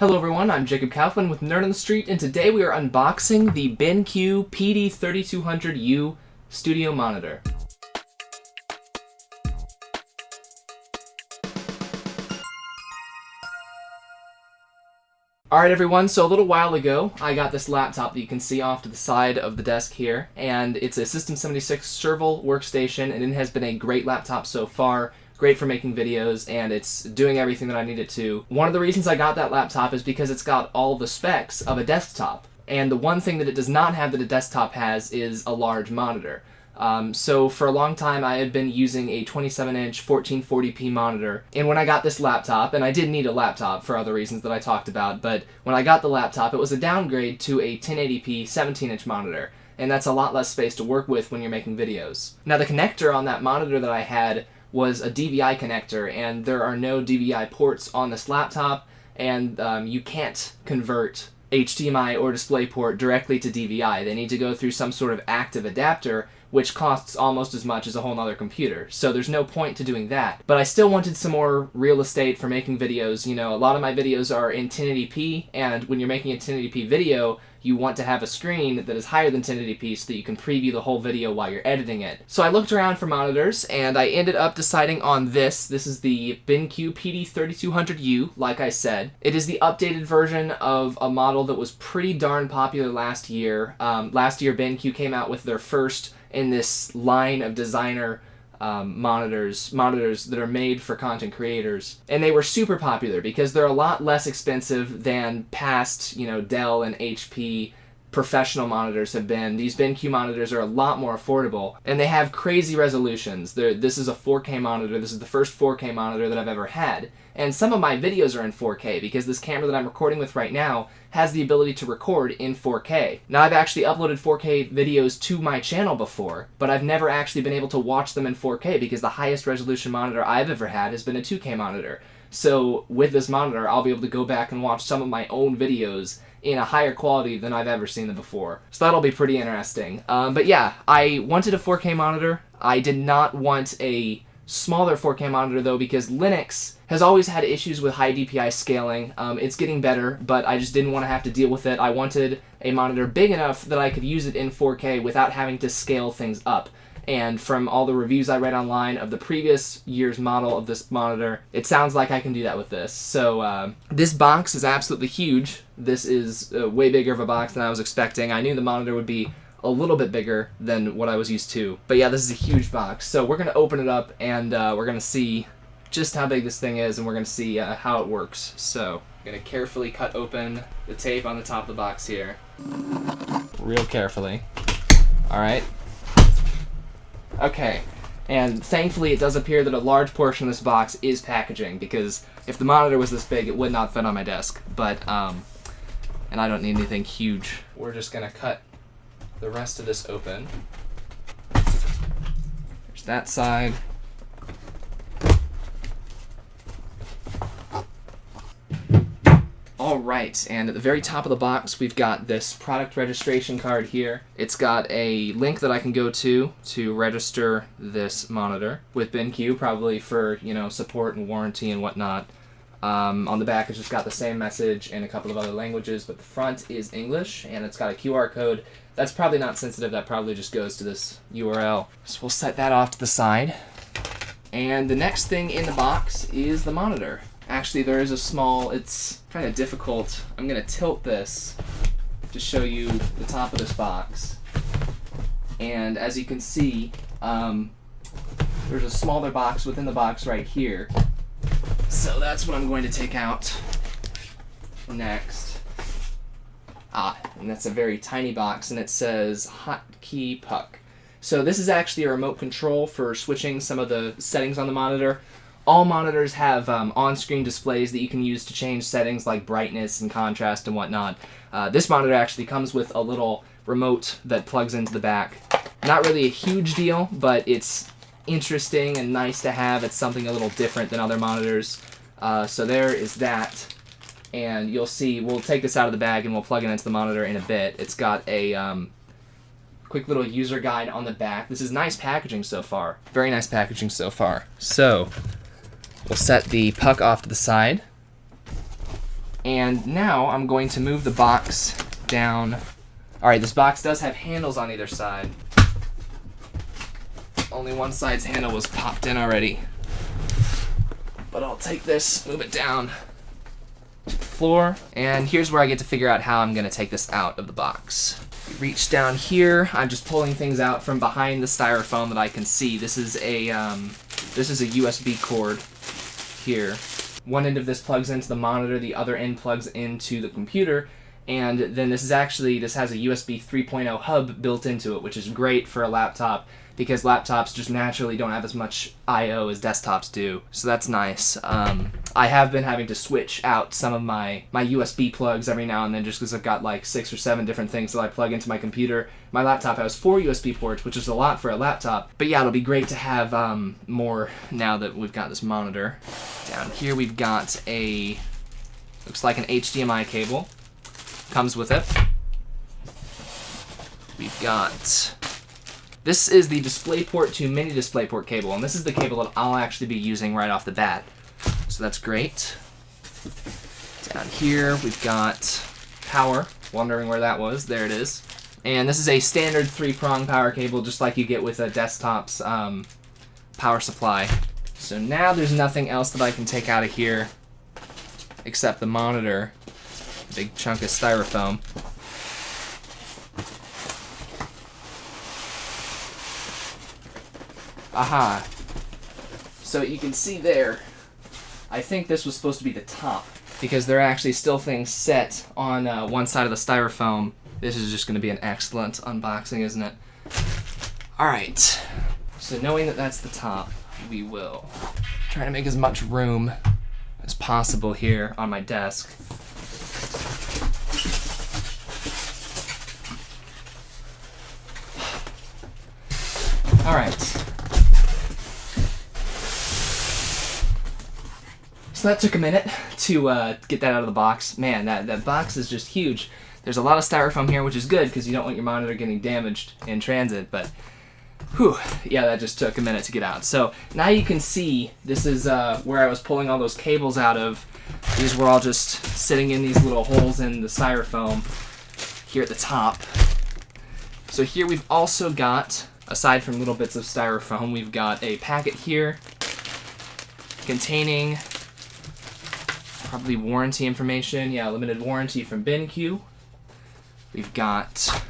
Hello everyone, I'm Jacob Kaufman with Nerd on the Street, and today we are unboxing the BenQ PD3200U Studio Monitor. Alright everyone, so a little while ago I got this laptop that you can see off to the side of the desk here, and it's a System 76 serval workstation, and it has been a great laptop so far. Great for making videos, and it's doing everything that I need it to. One of the reasons I got that laptop is because it's got all the specs of a desktop, and the one thing that it does not have that a desktop has is a large monitor. So for a long time I had been using a 27-inch 1440p monitor, and when I got this laptop, and I did need a laptop for other reasons that I talked about, but when I got the laptop it was a downgrade to a 1080p 17-inch monitor, and that's a lot less space to work with when you're making videos. Now the connector on that monitor that I had was a DVI connector, and there are no DVI ports on this laptop, and you can't convert HDMI or DisplayPort directly to DVI. They need to go through some sort of active adapter, which costs almost as much as a whole nother computer. So there's no point to doing that. But I still wanted some more real estate for making videos. You know, a lot of my videos are in 1080p, and when you're making a 1080p video, you want to have a screen that is higher than 1080p so that you can preview the whole video while you're editing it. So I looked around for monitors, and I ended up deciding on this. This is the BenQ PD3200U, like I said. It is the updated version of a model that was pretty darn popular last year. Last year, BenQ came out with their first in this line of designer monitors that are made for content creators, and they were super popular because they're a lot less expensive than past, you know, Dell and HP professional monitors have been. These BenQ monitors are a lot more affordable, and they have crazy resolutions. This is a 4K monitor. This is the first 4K monitor that I've ever had, and some of my videos are in 4K because this camera that I'm recording with right now has the ability to record in 4K. Now, I've actually uploaded 4K videos to my channel before, but I've never actually been able to watch them in 4K because the highest resolution monitor I've ever had has been a 2K monitor. So with this monitor, I'll be able to go back and watch some of my own videos in a higher quality than I've ever seen them before. So that'll be pretty interesting. But yeah, I wanted a 4K monitor. I did not want a smaller 4K monitor though, because Linux has always had issues with high DPI scaling. It's getting better, but I just didn't want to have to deal with it. I wanted a monitor big enough that I could use it in 4K without having to scale things up. And from all the reviews I read online of the previous year's model of this monitor, it sounds like I can do that with this. So this box is absolutely huge. This is way bigger of a box than I was expecting. I knew the monitor would be a little bit bigger than what I was used to. But yeah, this is a huge box. So we're going to open it up, and we're going to see just how big this thing is, and we're going to see how it works. So I'm going to carefully cut open the tape on the top of the box here. Real carefully. Alright. Okay, and thankfully it does appear that a large portion of this box is packaging, because if the monitor was this big, it would not fit on my desk. But, and I don't need anything huge. We're just going to cut the rest of this open. There's that side. Alright, and at the very top of the box we've got this product registration card here. It's got a link that I can go to register this monitor with BenQ, probably for, you know, support and warranty and whatnot. On the back it's just got the same message in a couple of other languages, but the front is English, and it's got a QR code. That's probably not sensitive, that probably just goes to this URL. So we'll set that off to the side. And the next thing in the box is the monitor. Actually, there is a small, it's kind of difficult. I'm going to tilt this to show you the top of this box. And as you can see, there's a smaller box within the box right here. So that's what I'm going to take out next. And that's a very tiny box, and it says Hotkey Puck. So this is actually a remote control for switching some of the settings on the monitor. All monitors have on-screen displays that you can use to change settings like brightness and contrast and whatnot. This monitor actually comes with a little remote that plugs into the back. Not really a huge deal, but it's interesting and nice to have. It's something a little different than other monitors. So there is that. And you'll see, we'll take this out of the bag and we'll plug it into the monitor in a bit. It's got a quick little user guide on the back. This is nice packaging so far. Very nice packaging so far. So we'll set the puck off to the side. And now I'm going to move the box down. Alright, this box does have handles on either side. Only one side's handle was popped in already. But I'll take this, move it down to the floor, and here's where I get to figure out how I'm going to take this out of the box. Reach down here. I'm just pulling things out from behind the styrofoam that I can see. This is a USB cord here. One end of this plugs into the monitor, the other end plugs into the computer, and then this has a USB 3.0 hub built into it, which is great for a laptop because laptops just naturally don't have as much I/O as desktops do, so that's nice. I have been having to switch out some of my USB plugs every now and then just because I've got like 6 or 7 different things that I plug into my computer. My laptop has 4 USB ports, which is a lot for a laptop, but yeah, it'll be great to have more now that we've got this monitor. Down here we've got looks like an HDMI cable. Comes with it. We've got, this is the DisplayPort to mini DisplayPort cable, and this is the cable that I'll actually be using right off the bat. So that's great. Down here we've got power. Wondering where that was. There it is. And this is a standard 3-prong power cable, just like you get with a desktop's power supply. So now there's nothing else that I can take out of here except the monitor. Big chunk of styrofoam. Aha. So you can see there, I think this was supposed to be the top because there are actually still things set on one side of the styrofoam. This is just going to be an excellent unboxing, isn't it? Alright, so knowing that that's the top, we will try to make as much room as possible here on my desk. Alright. So that took a minute to get that out of the box. Man, that box is just huge. There's a lot of styrofoam here, which is good because you don't want your monitor getting damaged in transit, but whew, yeah, that just took a minute to get out. So now you can see this is where I was pulling all those cables out of. These were all just sitting in these little holes in the styrofoam here at the top. So here we've also got, aside from little bits of styrofoam, we've got a packet here containing probably warranty information. Yeah, limited warranty from BenQ. We've got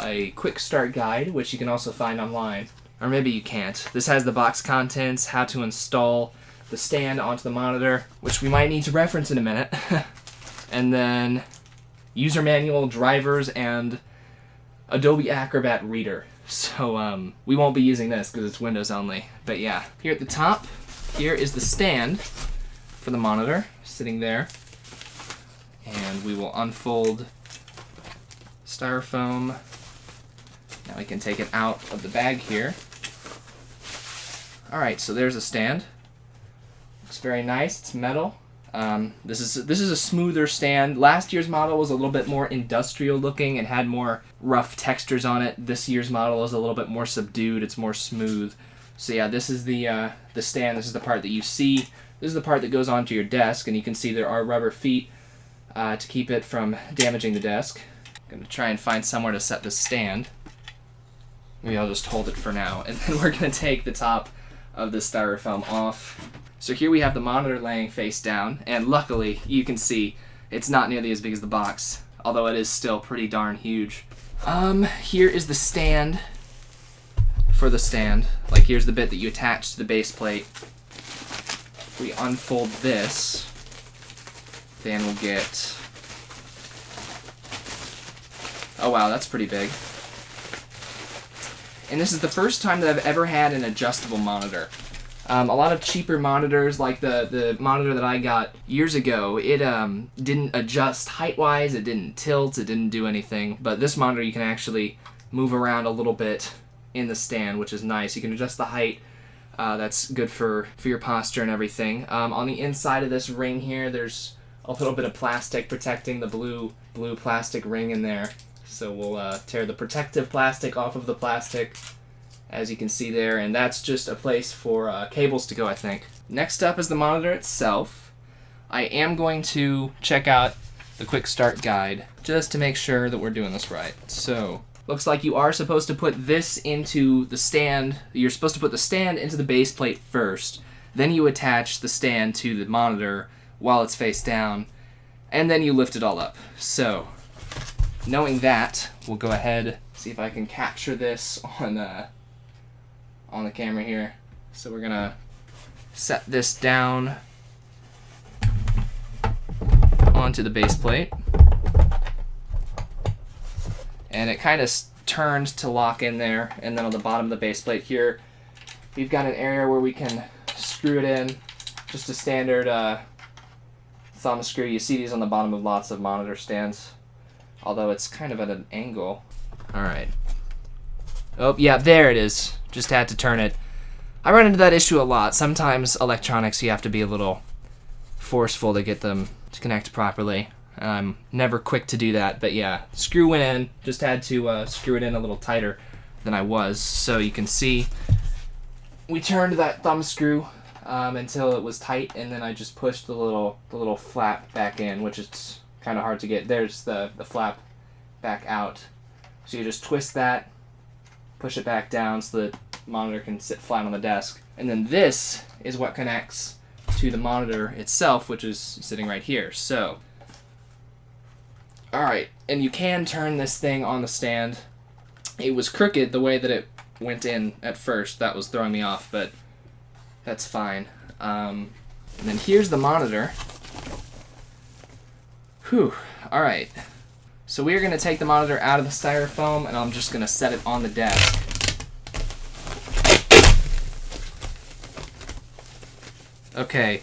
a quick start guide, which you can also find online. Or maybe you can't. This has the box contents, how to install the stand onto the monitor, which we might need to reference in a minute. And then user manual, drivers, and Adobe Acrobat Reader. So we won't be using this because it's Windows only. But yeah, here at the top, here is the stand for the monitor, sitting there. And we will unfold styrofoam. Now we can take it out of the bag here. Alright, so there's a stand. Looks very nice, it's metal. This is a smoother stand. Last year's model was a little bit more industrial looking and had more rough textures on it. This year's model is a little bit more subdued, it's more smooth. So yeah, this is the stand, this is the part that you see. This is the part that goes onto your desk, and you can see there are rubber feet to keep it from damaging the desk. I'm going to try and find somewhere to set this stand. Maybe I'll just hold it for now, and then we're going to take the top of the styrofoam off. So here we have the monitor laying face down, and luckily you can see it's not nearly as big as the box, although it is still pretty darn huge. Here is the stand for the stand. Like, here's the bit that you attach to the base plate. If we unfold this, then we'll get, oh wow, that's pretty big. And this is the first time that I've ever had an adjustable monitor. A lot of cheaper monitors, like the monitor that I got years ago, it didn't adjust height-wise, it didn't tilt, it didn't do anything. But this monitor you can actually move around a little bit in the stand, which is nice. You can adjust the height. That's good for your posture and everything. On the inside of this ring here, there's a little bit of plastic protecting the blue plastic ring in there. So we'll tear the protective plastic off of the plastic, as you can see there, and that's just a place for cables to go, I think. Next up is the monitor itself. I am going to check out the quick start guide just to make sure that we're doing this right. So, looks like you are supposed to put this into the stand. You're supposed to put the stand into the base plate first. Then you attach the stand to the monitor while it's face down. And then you lift it all up. So, knowing that, we'll go ahead, see if I can capture this on the camera here. So we're gonna set this down onto the base plate. And it kind of turns to lock in there. And then on the bottom of the base plate here, we've got an area where we can screw it in. Just a standard thumb screw. You see these on the bottom of lots of monitor stands, although it's kind of at an angle. All right. Oh, yeah, there it is. Just had to turn it. I run into that issue a lot. Sometimes electronics, you have to be a little forceful to get them to connect properly. I'm never quick to do that, but yeah, screw went in. Just had to screw it in a little tighter than I was. So you can see we turned that thumb screw until it was tight, and then I just pushed the little flap back in, which is kind of hard to get. There's the flap back out. So you just twist that, push it back down so the monitor can sit flat on the desk. And then this is what connects to the monitor itself, which is sitting right here. So, alright, and you can turn this thing on the stand. It was crooked the way that it went in at first. That was throwing me off, but that's fine. And then here's the monitor. Whew, alright. So we're going to take the monitor out of the styrofoam, and I'm just going to set it on the desk. Okay.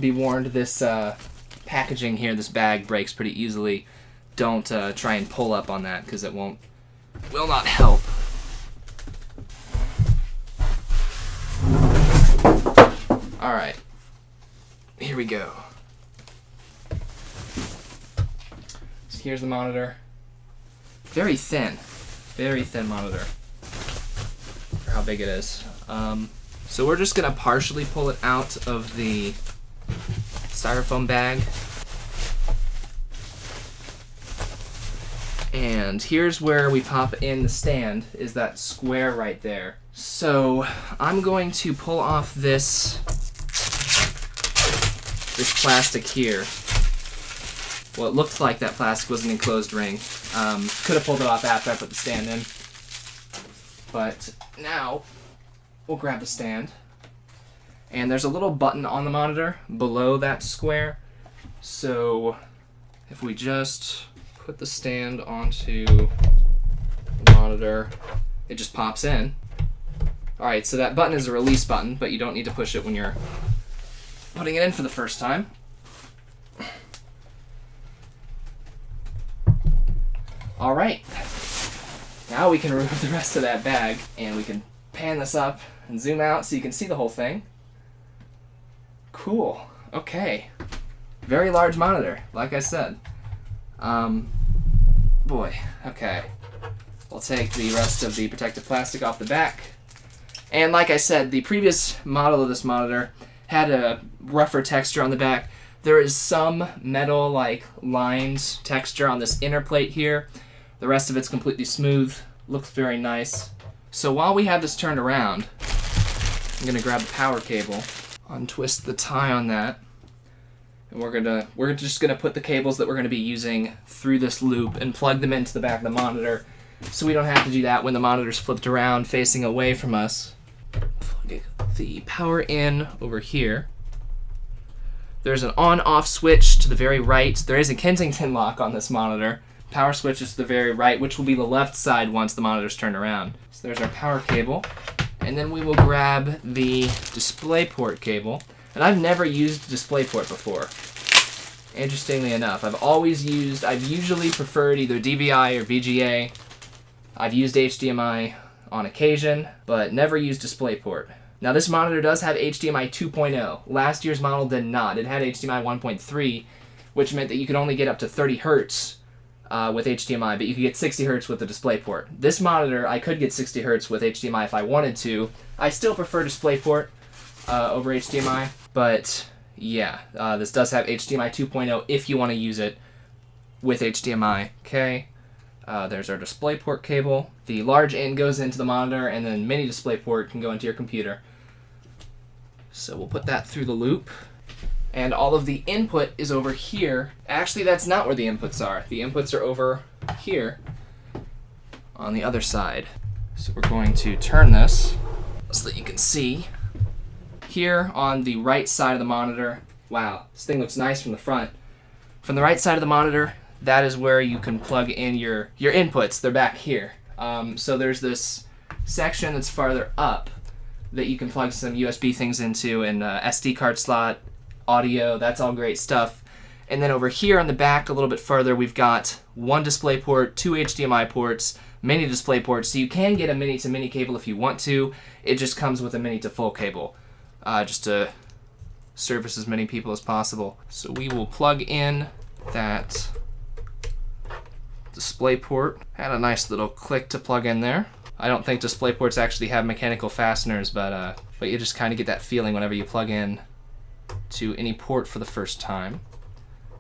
Be warned, this packaging here, this bag, breaks pretty easily. Don't try and pull up on that, because it will not help. Alright, here we go. So here's the monitor. Very thin monitor for how big it is. So we're just gonna partially pull it out of the styrofoam bag. And here's where we pop in the stand, is that square right there. So I'm going to pull off this plastic here. Well, it looked like that plastic was an enclosed ring. Could have pulled it off after I put the stand in. But now we'll grab the stand. And there's a little button on the monitor below that square. So if we just put the stand onto the monitor, it just pops in. Alright, so that button is a release button, but you don't need to push it when you're putting it in for the first time. Alright, now we can remove the rest of that bag, and we can pan this up and zoom out so you can see the whole thing. Cool. Okay. Very large monitor, like I said. Boy, okay. We'll take the rest of the protective plastic off the back. And like I said, the previous model of this monitor had a rougher texture on the back. There is some metal-like lines texture on this inner plate here. The rest of it's completely smooth. Looks very nice. So while we have this turned around, I'm gonna grab the power cable, untwist the tie on that, and we're just gonna put the cables that we're gonna be using through this loop and plug them into the back of the monitor, so we don't have to do that when the monitor's flipped around facing away from us. Plug the power in over here. There's an on-off switch to the very right. There is a Kensington lock on this monitor. Power switch is to the very right, which will be the left side once the monitor's turned around. So there's our power cable. And then we will grab the DisplayPort cable. And I've never used DisplayPort before, interestingly enough. I've usually preferred either DVI or VGA. I've used HDMI on occasion, but never used DisplayPort. Now this monitor does have HDMI 2.0. Last year's model did not. It had HDMI 1.3, which meant that you could only get up to 30 Hertz with HDMI, but you could get 60 Hz with the DisplayPort. This monitor, I could get 60 Hz with HDMI if I wanted to. I still prefer DisplayPort over HDMI, but yeah, this does have HDMI 2.0 if you want to use it with HDMI. Okay, there's our DisplayPort cable. The large end goes into the monitor, and then mini DisplayPort can go into your computer. So we'll put that through the loop. And all of the input is over here. Actually, that's not where the inputs are. The inputs are over here on the other side. So we're going to turn this so that you can see. Here on the right side of the monitor, wow, this thing looks nice from the front. From the right side of the monitor, that is where you can plug in your inputs. They're back here. So there's this section that's farther up that you can plug some USB things into, and SD card slot, audio, that's all great stuff. And then over here on the back a little bit further, we've got one DisplayPort, two HDMI ports, mini DisplayPort, so you can get a mini to mini cable if you want to. It just comes with a mini to full cable, just to service as many people as possible. So we will plug in that DisplayPort. Had a nice little click to plug in there. I don't think DisplayPorts actually have mechanical fasteners, but you just kind of get that feeling whenever you plug in to any port for the first time.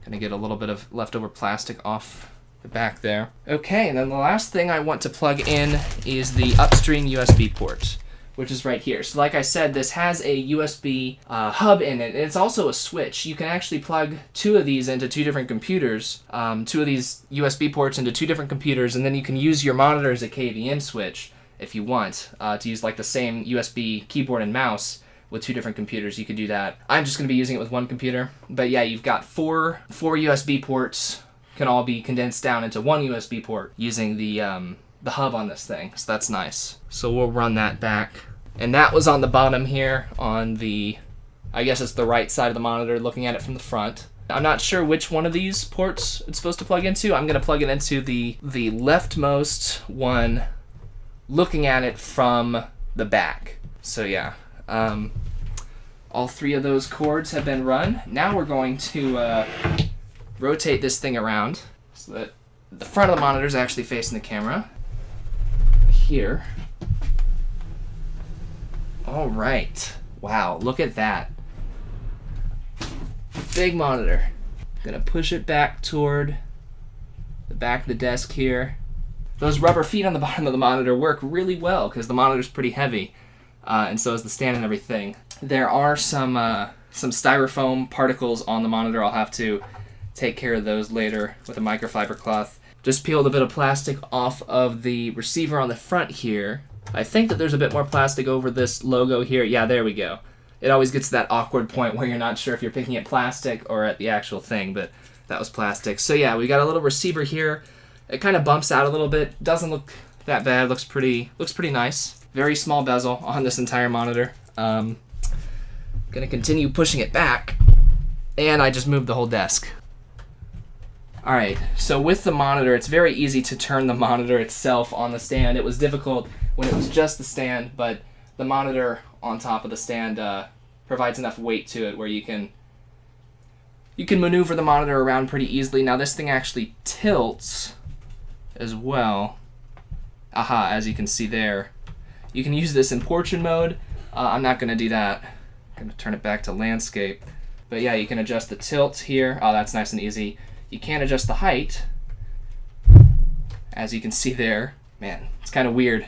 Gonna get a little bit of leftover plastic off the back there. Okay, and then the last thing I want to plug in is the upstream USB port, which is right here. So like I said, this has a USB hub in it, and it's also a switch. You can actually plug two of these into two different computers, two of these USB ports into two different computers, and then you can use your monitor as a KVM switch if you want, to use like the same USB keyboard and mouse with two different computers. You could do that. I'm just going to be using it with one computer. But yeah, you've got four USB ports, can all be condensed down into one USB port using the hub on this thing. So that's nice. So we'll run that back. And that was on the bottom here on the, I guess it's the right side of the monitor looking at it from the front. I'm not sure which one of these ports it's supposed to plug into. I'm going to plug it into the leftmost one looking at it from the back. So yeah. All three of those cords have been run. Now we're going to rotate this thing around so that the front of the monitor is actually facing the camera. Here. All right. Wow, look at that. Big monitor. Gonna push it back toward the back of the desk here. Those rubber feet on the bottom of the monitor work really well because the monitor's pretty heavy. And so is the stand and everything. There are some styrofoam particles on the monitor. I'll have to take care of those later with a microfiber cloth. Just peeled a bit of plastic off of the receiver on the front here. I think that there's a bit more plastic over this logo here. Yeah, there we go. It always gets to that awkward point where you're not sure if you're picking at plastic or at the actual thing, but that was plastic. So yeah, we got a little receiver here. It kind of bumps out a little bit. Doesn't look that bad. Looks pretty nice. Very small bezel on this entire monitor. Gonna continue pushing it back, and I just moved the whole desk. Alright, so with the monitor, it's very easy to turn the monitor itself on the stand. It was difficult when it was just the stand, but the monitor on top of the stand provides enough weight to it where you can maneuver the monitor around pretty easily. Now this thing actually tilts as well. Aha, as you can see there. You can use this in portrait mode. I'm not going to do that. I'm going to turn it back to landscape. But yeah, you can adjust the tilt here. Oh, that's nice and easy. You can adjust the height, as you can see there. Man, it's kind of weird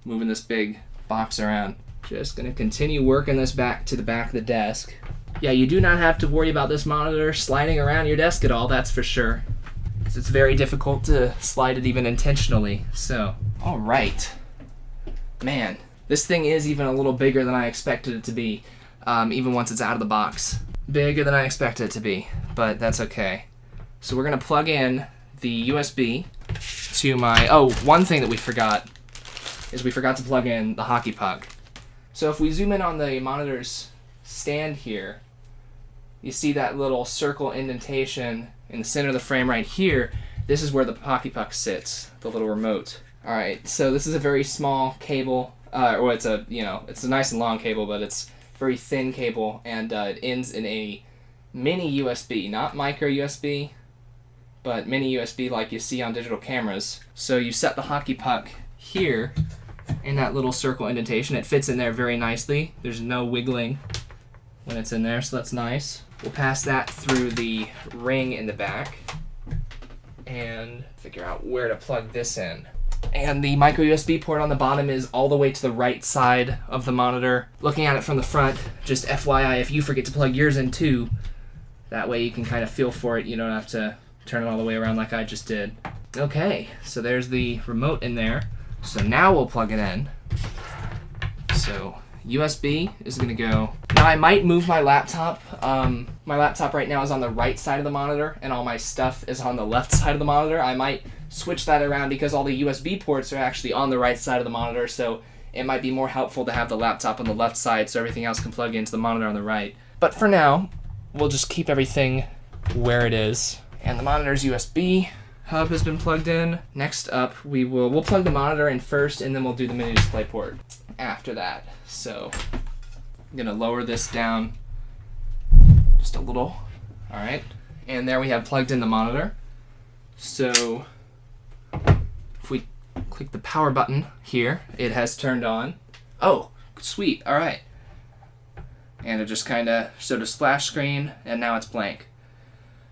moving this big box around. Just going to continue working this back to the back of the desk. Yeah, you do not have to worry about this monitor sliding around your desk at all, that's for sure. Because it's very difficult to slide it even intentionally. So, all right. Man, this thing is even a little bigger than I expected it to be, even once it's out of the box. Bigger than I expected it to be, but that's okay. So we're going to plug in the USB to my... Oh, one thing that we forgot is we forgot to plug in the hockey puck. So if we zoom in on the monitor's stand here, you see that little circle indentation in the center of the frame right here. This is where the hockey puck sits, the little remote. All right, so this is a very small cable. Or it's a nice and long cable, but it's very thin cable, and it ends in a mini USB, not micro USB. but mini USB like you see on digital cameras. So you set the hockey puck here in that little circle indentation. It fits in there very nicely. There's no wiggling when it's in there, so that's nice. We'll pass that through the ring in the back and figure out where to plug this in. And the micro USB port on the bottom is all the way to the right side of the monitor. Looking at it from the front, just FYI, if you forget to plug yours in too, that way you can kind of feel for it. You don't have to turn it all the way around like I just did. Okay, so there's the remote in there. So now we'll plug it in. So USB is gonna go. Now I might move my laptop. My laptop right now is on the right side of the monitor and all my stuff is on the left side of the monitor. I might switch that around because all the USB ports are actually on the right side of the monitor, so it might be more helpful to have the laptop on the left side so everything else can plug into the monitor on the right. But for now, we'll just keep everything where it is. And the monitor's USB hub has been plugged in. Next up, we'll plug the monitor in first, and then we'll do the mini display port after that. So I'm gonna lower this down just a little. All right, and there we have plugged in the monitor. So if we click the power button here, it has turned on. Oh, sweet, all right. And it just kind of showed a splash screen, and now it's blank.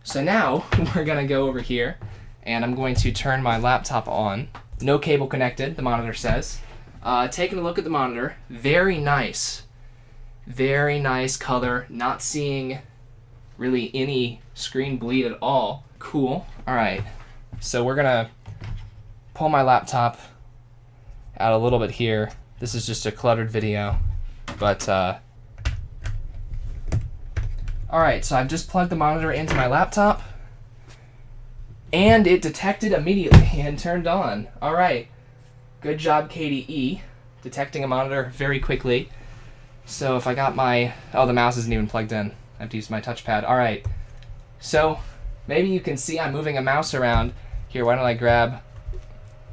So now we're gonna go over here, and I'm going to turn my laptop on. No cable connected, the monitor says. Taking a look at the monitor, very nice color, not seeing really any screen bleed at all. Cool. All right, so we're gonna pull my laptop out a little bit here. This is just a cluttered video, but all right, so I've just plugged the monitor into my laptop, and it detected immediately and turned on. All right, good job, KDE, detecting a monitor very quickly. So if I got my, oh, the mouse isn't even plugged in. I have to use my touchpad. All right, so maybe you can see I'm moving a mouse around. Here, why don't I grab,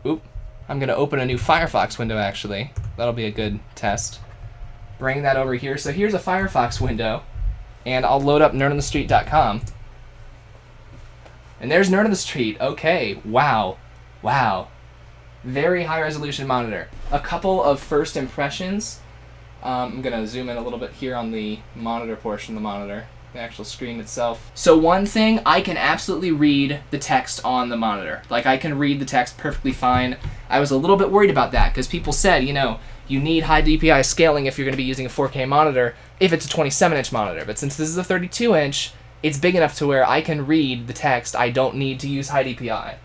I'm gonna open a new Firefox window actually. That'll be a good test. Bring that over here. So here's a Firefox window, and I'll load up nerdonthestreet.com. And there's Nerd on the Street. Okay, wow. Very high resolution monitor. A couple of first impressions. I'm gonna zoom in a little bit here on the monitor portion of the monitor, the actual screen itself. So one thing, I can absolutely read the text on the monitor. Like, I can read the text perfectly fine. I was a little bit worried about that because people said, you know, you need high DPI scaling if you're gonna be using a 4K monitor if it's a 27-inch monitor. But since this is a 32-inch, it's big enough to where I can read the text. I don't need to use high DPI.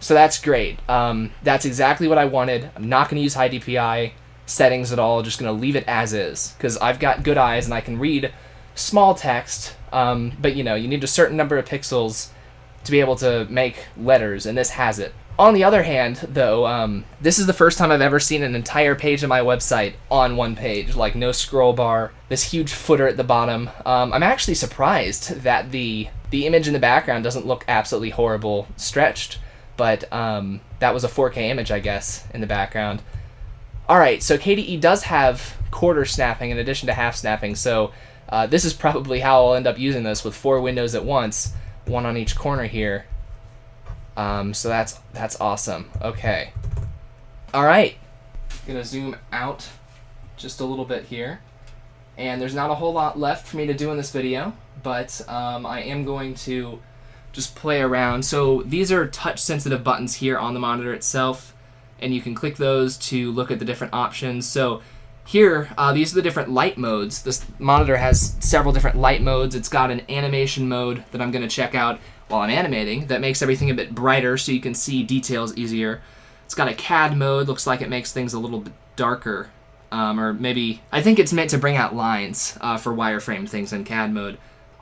So that's great. That's exactly what I wanted. I'm not gonna use high DPI settings at all, just gonna leave it as is because I've got good eyes and I can read small text, but you know, you need a certain number of pixels to be able to make letters, and this has it. On the other hand, though, this is the first time I've ever seen an entire page of my website on one page, like no scroll bar, this huge footer at the bottom. I'm actually surprised that the image in the background doesn't look absolutely horrible stretched, but that was a 4K image, I guess, in the background. All right, so KDE does have quarter snapping in addition to half snapping, so this is probably how I'll end up using this with 4 windows at once, one on each corner here. So that's awesome. Okay. All right. I'm gonna zoom out just a little bit here, and there's not a whole lot left for me to do in this video, but I am going to just play around. So these are touch-sensitive buttons here on the monitor itself, and you can click those to look at the different options. So here, these are the different light modes. This monitor has several different light modes. It's got an animation mode that I'm gonna check out while I'm animating that makes everything a bit brighter so you can see details easier. It's got a CAD mode, looks like it makes things a little bit darker. Or maybe, I think it's meant to bring out lines for wireframe things in CAD mode.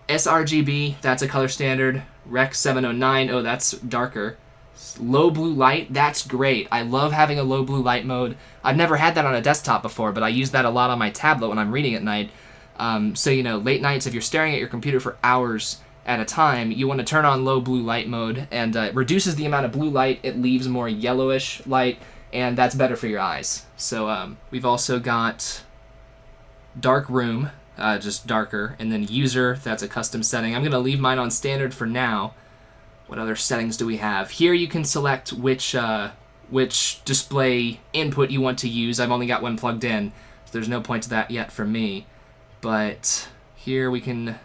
sRGB, that's a color standard. Rec 709, oh, that's darker. Low blue light, that's great. I love having a low blue light mode. I've never had that on a desktop before, but I use that a lot on my tablet when I'm reading at night. So, you know, late nights, if you're staring at your computer for hours at a time, you want to turn on low blue light mode, and it reduces the amount of blue light. It leaves more yellowish light, and that's better for your eyes. So we've also got dark room, just darker, and then user, that's a custom setting. I'm going to leave mine on standard for now. What other settings do we have? Here you can select which display input you want to use. I've only got one plugged in, so there's no point to that yet for me. But here we can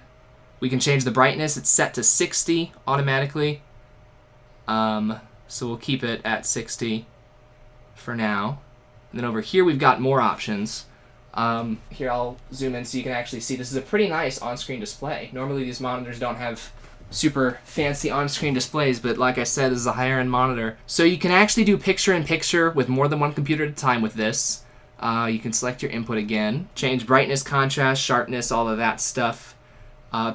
change the brightness. It's set to 60 automatically. So we'll keep it at 60 for now. And then over here we've got more options. Here I'll zoom in so you can actually see. This is a pretty nice on-screen display. Normally these monitors don't have super fancy on-screen displays, but like I said, this is a higher-end monitor. So you can actually do picture-in-picture with more than one computer at a time with this. You can select your input again, change brightness, contrast, sharpness, all of that stuff.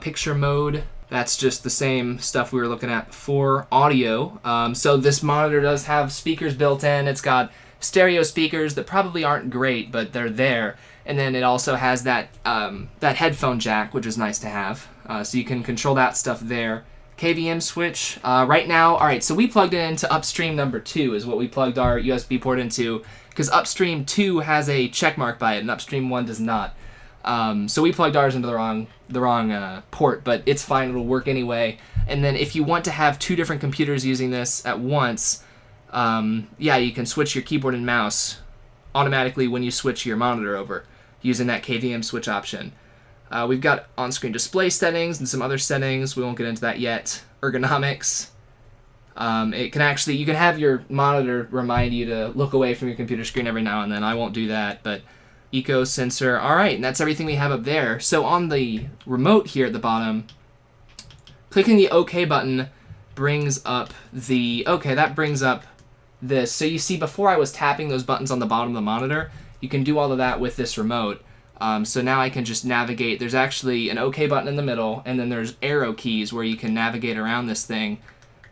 Picture mode, that's just the same stuff we were looking at before. Audio, so this monitor does have speakers built in. It's got stereo speakers that probably aren't great, but they're there. And then it also has that headphone jack, which is nice to have. So you can control that stuff there. KVM switch, right now, all right, so we plugged it into upstream number 2 is what we plugged our USB port into, because upstream 2 has a check mark by it and upstream 1 does not. So we plugged ours into the wrong port, but it's fine, it'll work anyway. And then if you want to have 2 different computers using this at once, yeah, you can switch your keyboard and mouse automatically when you switch your monitor over using that KVM switch option. We've got on-screen display settings and some other settings. We won't get into that yet. Ergonomics. It can actually, you can have your monitor remind you to look away from your computer screen every now and then. I won't do that, but eco sensor. All right, and that's everything we have up there. So on the remote here at the bottom, clicking the OK button brings up the, okay, that brings up this. So you see before I was tapping those buttons on the bottom of the monitor, you can do all of that with this remote. So now I can just navigate. There's actually an OK button in the middle, and then there's arrow keys where you can navigate around this thing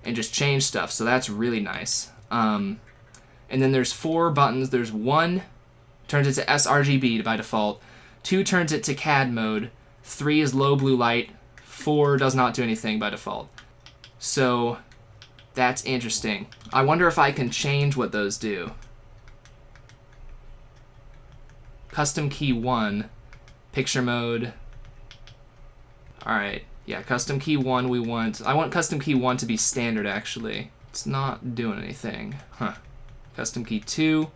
and just change stuff. So that's really nice. And then there's 4 buttons. There's 1 turns it to sRGB by default. 2 turns it to CAD mode. 3 is low blue light. 4 does not do anything by default. So that's interesting. I wonder if I can change what those do. Custom key 1, picture mode. Alright, yeah, custom key 1 we want. I want custom key 1 to be standard actually. It's not doing anything. Huh. Custom key 2.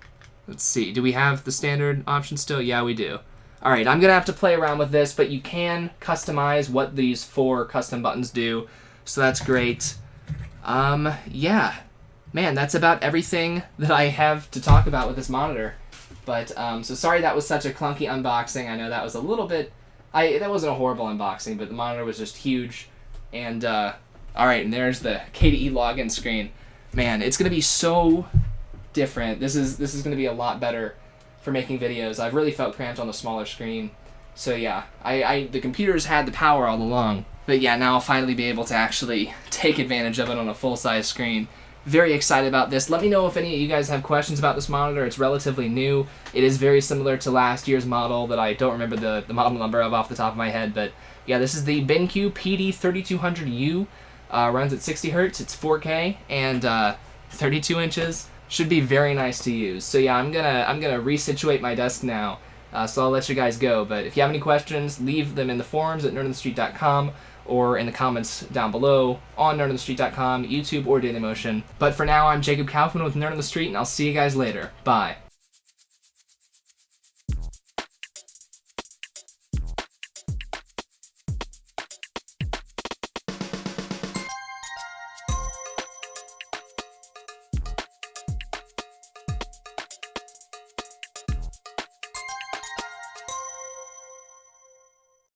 Let's see, do we have the standard option still? Yeah, we do. Alright, I'm gonna have to play around with this, but you can customize what these 4 custom buttons do, so that's great. Yeah. Man, that's about everything that I have to talk about with this monitor. But, so sorry that was such a clunky unboxing. I know that was a little bit, that wasn't a horrible unboxing, but the monitor was just huge. And, alright, and there's the KDE login screen. Man, it's going to be so different. This is going to be a lot better for making videos. I've really felt cramped on the smaller screen. So yeah, the computer's had the power all along. But yeah, now I'll finally be able to actually take advantage of it on a full-size screen. Very excited about this. Let me know if any of you guys have questions about this monitor. It's relatively new. It is very similar to last year's model that I don't remember the model number of off the top of my head. But yeah, this is the BenQ PD3200U. Runs at 60 Hertz. It's 4K and 32 inches. Should be very nice to use. So yeah, I'm gonna resituate my desk now. So I'll let you guys go. But if you have any questions, leave them in the forums at nerdonthestreet.com. or in the comments down below on nerdonthestreet.com, YouTube, or Dailymotion. But for now, I'm Jacob Kaufman with Nerd on the Street, and I'll see you guys later. Bye.